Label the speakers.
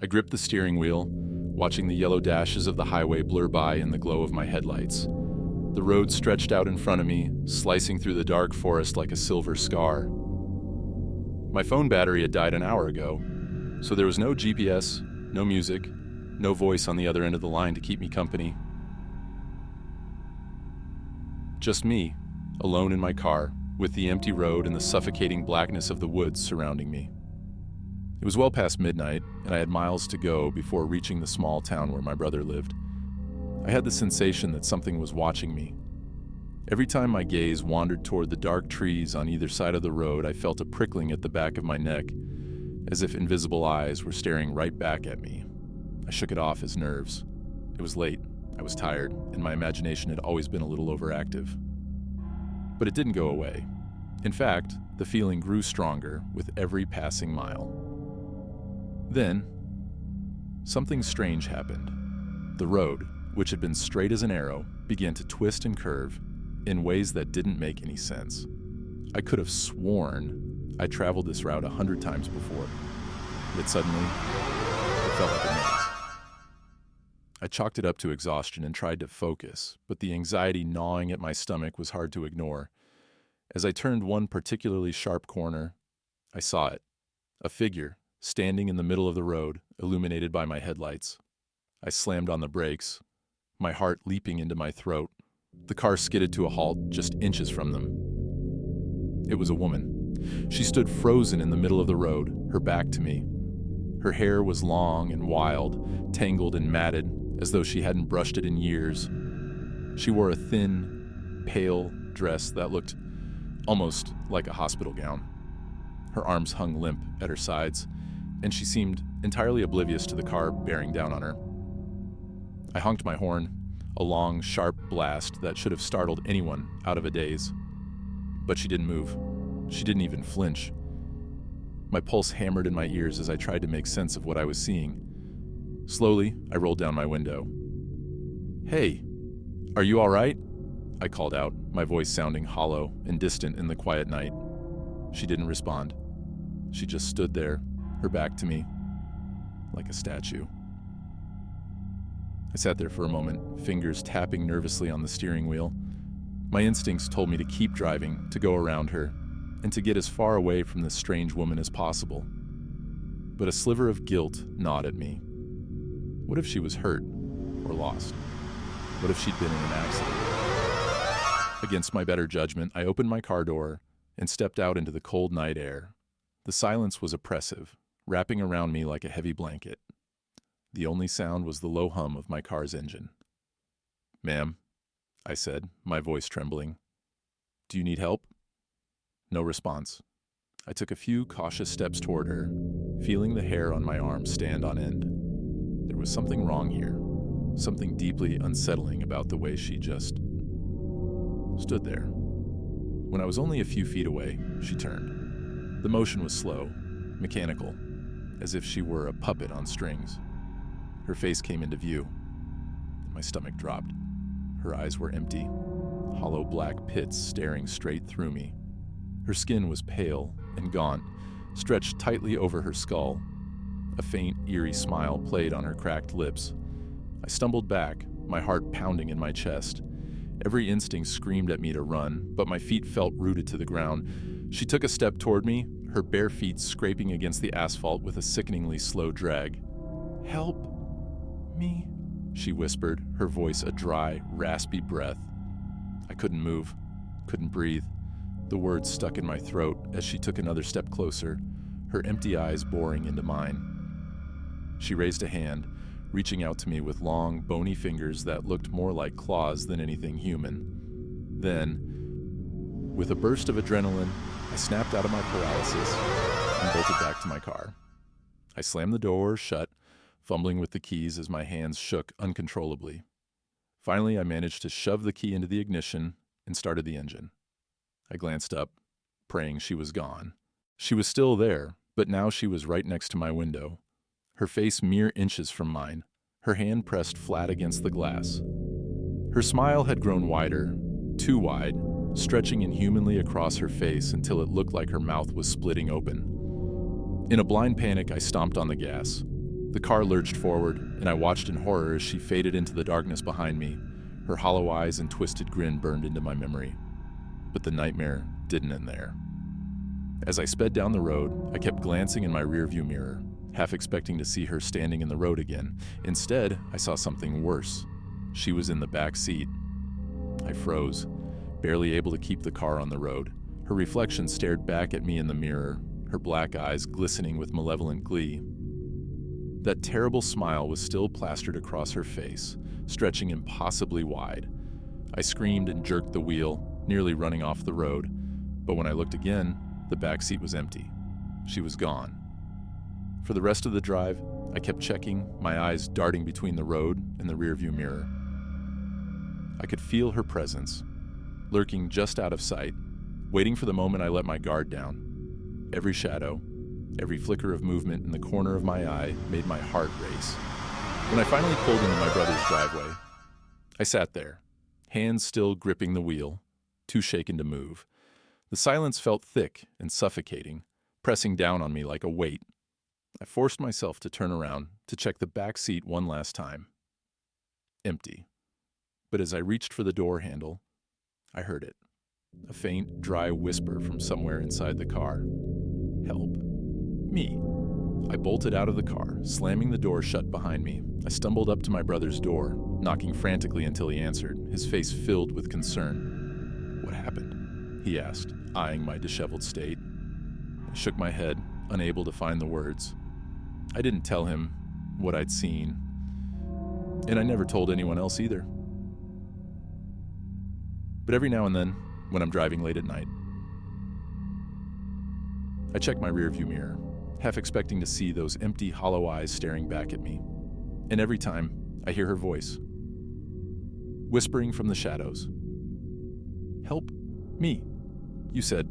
Speaker 1: gripped the steering wheel, watching the yellow dashes of the highway blur by in the glow of my headlights. The road stretched out in front of me, slicing through the dark forest like a silver scar. My phone battery had died an hour ago, so there was no GPS, no music, no voice on the other end of the line to keep me company. Just me, alone in my car, with the empty road and the suffocating blackness of the woods surrounding me. It was well past midnight, and I had miles to go before reaching the small town where my brother lived. I had the sensation that something was watching me. Every time my gaze wandered toward the dark trees on either side of the road, I felt a prickling at the back of my neck, as if invisible eyes were staring right back at me. I shook it off as nerves. It was late, I was tired, and my imagination had always been a little overactive. But it didn't go away. In fact, the feeling grew stronger with every passing mile. Then, something strange happened. The road, which had been straight as an arrow, began to twist and curve in ways that didn't make any sense. I could have sworn I traveled this route 100 times before. Yet suddenly, it felt like a maze. I chalked it up to exhaustion and tried to focus, but the anxiety gnawing at my stomach was hard to ignore. As I turned one particularly sharp corner, I saw it, a figure standing in the middle of the road, illuminated by my headlights. I slammed on the brakes, my heart leaping into my throat. The car skidded to a halt just inches from them. It was a woman. She stood frozen in the middle of the road, her back to me. Her hair was long and wild, tangled and matted, as though she hadn't brushed it in years. She wore a thin, pale dress that looked almost like a hospital gown. Her arms hung limp at her sides, and she seemed entirely oblivious to the car bearing down on her. I honked my horn, a long, sharp blast that should have startled anyone out of a daze. But she didn't move. She didn't even flinch. My pulse hammered in my ears as I tried to make sense of what I was seeing. Slowly, I rolled down my window. "Hey, are you all right?" I called out, my voice sounding hollow and distant in the quiet night. She didn't respond. She just stood there, her back to me, like a statue. I sat there for a moment, fingers tapping nervously on the steering wheel. My instincts told me to keep driving, to go around her, and to get as far away from this strange woman as possible. But a sliver of guilt gnawed at me. What if she was hurt or lost? What if she'd been in an accident? Against my better judgment, I opened my car door and stepped out into the cold night air. The silence was oppressive, wrapping around me like a heavy blanket. The only sound was the low hum of my car's engine. "Ma'am," I said, my voice trembling. "Do you need help?" No response. I took a few cautious steps toward her, feeling the hair on my arm stand on end. There was something wrong here, something deeply unsettling about the way she just stood there. When I was only a few feet away, she turned. The motion was slow, mechanical, as if she were a puppet on strings. Her face came into view. My stomach dropped. Her eyes were empty, hollow black pits staring straight through me. Her skin was pale and gaunt, stretched tightly over her skull. A faint, eerie smile played on her cracked lips. I stumbled back, my heart pounding in my chest. Every instinct screamed at me to run, but my feet felt rooted to the ground. She took a step toward me, her bare feet scraping against the asphalt with a sickeningly slow drag. "Help me," she whispered, her voice a dry, raspy breath. I couldn't move, couldn't breathe. The words stuck in my throat as she took another step closer, her empty eyes boring into mine. She raised a hand, reaching out to me with long, bony fingers that looked more like claws than anything human. Then, with a burst of adrenaline, I snapped out of my paralysis and bolted back to my car. I slammed the door shut, fumbling with the keys as my hands shook uncontrollably. Finally, I managed to shove the key into the ignition and started the engine. I glanced up, praying she was gone. She was still there, but now she was right next to my window, her face mere inches from mine, her hand pressed flat against the glass. Her smile had grown wider, too wide, stretching inhumanly across her face until it looked like her mouth was splitting open. In a blind panic, I stomped on the gas. The car lurched forward, and I watched in horror as she faded into the darkness behind me. Her hollow eyes and twisted grin burned into my memory. But the nightmare didn't end there. As I sped down the road, I kept glancing in my rearview mirror, half expecting to see her standing in the road again. Instead, I saw something worse. She was in the back seat. I froze, barely able to keep the car on the road. Her reflection stared back at me in the mirror, her black eyes glistening with malevolent glee. That terrible smile was still plastered across her face, stretching impossibly wide. I screamed and jerked the wheel, nearly running off the road, but when I looked again, the back seat was empty. She was gone. For the rest of the drive, I kept checking, my eyes darting between the road and the rearview mirror. I could feel her presence, lurking just out of sight, waiting for the moment I let my guard down. Every shadow, every flicker of movement in the corner of my eye made my heart race. When I finally pulled into my brother's driveway, I sat there, hands still gripping the wheel, too shaken to move. The silence felt thick and suffocating, pressing down on me like a weight. I forced myself to turn around to check the back seat one last time. Empty. But as I reached for the door handle, I heard it. A faint, dry whisper from somewhere inside the car. Help. Me. I bolted out of the car, slamming the door shut behind me. I stumbled up to my brother's door, knocking frantically until he answered, his face filled with concern. What happened? He asked, eyeing my disheveled state. I shook my head, unable to find the words. I didn't tell him what I'd seen, and I never told anyone else either. But every now and then, when I'm driving late at night, I check my rearview mirror, half expecting to see those empty, hollow eyes staring back at me. And every time, I hear her voice, whispering from the shadows. Help me, you said